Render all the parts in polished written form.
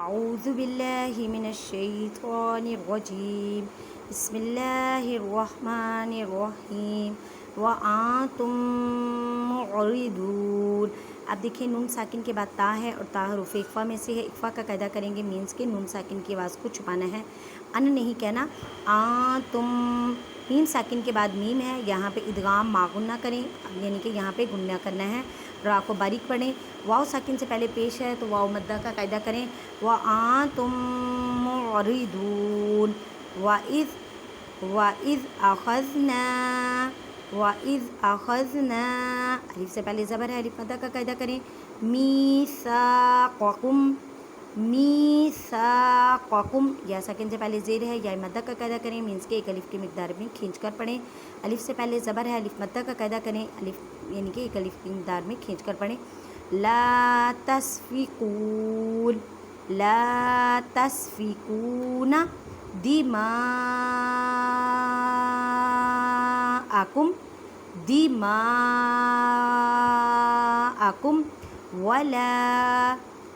أعوذ بالله من الشيطان الرجيم بسم الله الرحمن الرحیم وأنتم معرضون۔ اب دیکھیں نون ساکن کے بعد تا ہے اور تا حروف اقفا میں سے ہے۔ اقفا کا قاعدہ کریں گے مینس کے نون ساکن کی آواز کو چھپانا ہے، ان نہیں کہنا۔ تم میم ساکن کے بعد میم ہے، یہاں پہ ادغام ما غنہ کریں، یعنی کہ یہاں پہ گنہ کرنا ہے۔ را کو باریک پڑھیں، واو ساکن سے پہلے پیش ہے تو واو مدہ کا قاعدہ کریں۔ وَأَنْتُمْ مُعْرِضُونَ وَإِذْ أَخَذْنَا الف سے پہلے زبر ہے، الف مدہ کا قاعدہ کریں۔ میثاقکم یا ساکن سے پہلے زیر ہے، یا مدہ کا قاعدہ کریں، مینس کے ایک الف کی مقدار میں کھینچ کر پڑھیں۔ الف سے پہلے زبر ہے، الف مدہ کا قاعدہ کریں، الف یعنی کہ ایک الف کی مقدار میں کھینچ کر پڑھیں۔ لا تسفکون دماءکم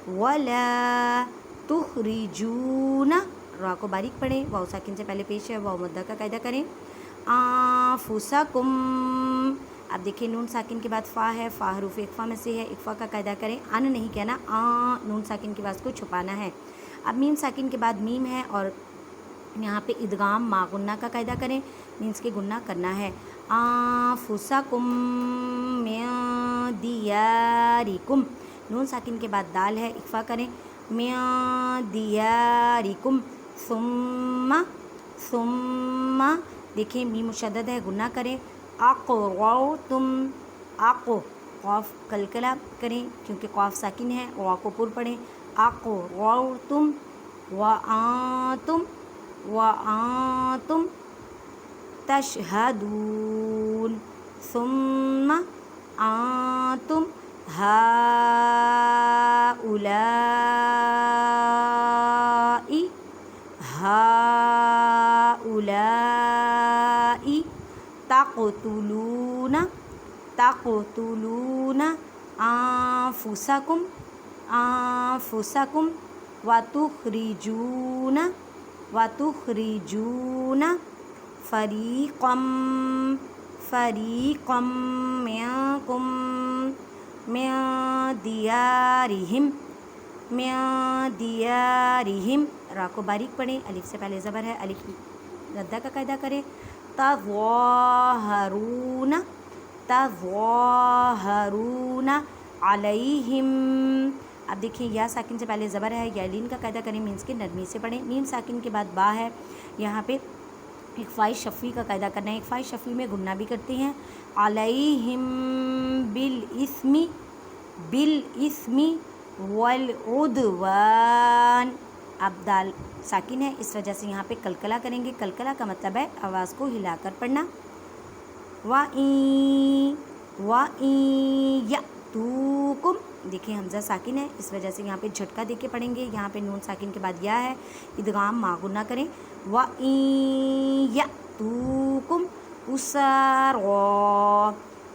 ولا تخرجون، را کو باریک پڑھیں، واو ساکن سے پہلے پیش ہے، واو مدہ کا قاعدہ کریں۔ انفسکم، اب دیکھیں نون ساکن کے بعد فا ہے، فا حروف اقفا میں سے ہے، اقفا کا قاعدہ کریں، ان نہیں کہنا، نون ساکن کی آواز کو چھپانا ہے۔ اب میم ساکن کے بعد میم ہے اور یہاں پہ ادغام ما غنہ کا قاعدہ کریں، مینس کے گنہ کرنا ہے۔ انفسکم من دیارکم، نون ساکن کے بعد دال ہے، اقفا کریں، من دیارکم ثم دیکھیں میم مشدد ہے، گنہ کریں۔ اقررتم، قاف کلکلا کریں کیونکہ قاف ساکن ہے، وا کو پر پڑھیں۔ اقررتم وانتم تشہدون ثم انتم هؤلاء تقتلون أنفسكم وتخرجون فريقا منكم من دیارہم، را کو باریک پڑھیں، الف سے پہلے زبر ہے، الف مدہ کا قاعدہ کریں۔ تظاہرون علیہم، اب دیکھیں یا ساکن سے پہلے زبر ہے، یا لین کا قاعدہ کریں، مینس کے نرمی سے پڑھیں۔ میم ساکن کے بعد با ہے، یہاں پہ اخفاء شفوی کا قاعدہ کرنا ہے، اخفاء شفوی میں گنہ بھی کرتے ہیں۔ علیہم بالاسم والعدوان، اب دال ساکن ہے، اس وجہ سے یہاں پہ کلکلا کریں گے، کلکلا کا مطلب ہے آواز کو ہلا کر پڑھنا۔ وَإِن یَأْتُوکم، دیکھیں حمزہ ساکن ہے، اس وجہ سے یہاں پہ جھٹکا دے کے پڑھیں گے، یہاں پہ نون ساکن کے بعد یا ہے، ادغام ما غنہ کریں۔ وَإِن یَأْتُوکم أُسَارَىٰ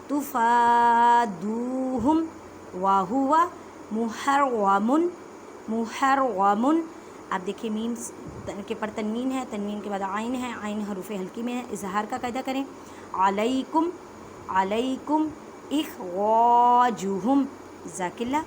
تُفَادُوهُمْ وَهُوَ مُحَرَّمٌ، اب دیکھیں میم کے پر تنوین ہے، تنوین کے بعد عین ہے، عین حروف ہلکی میں ہے، اظہار کا قاعدہ کریں۔ علیکم اخراجہم، جزاک اللہ۔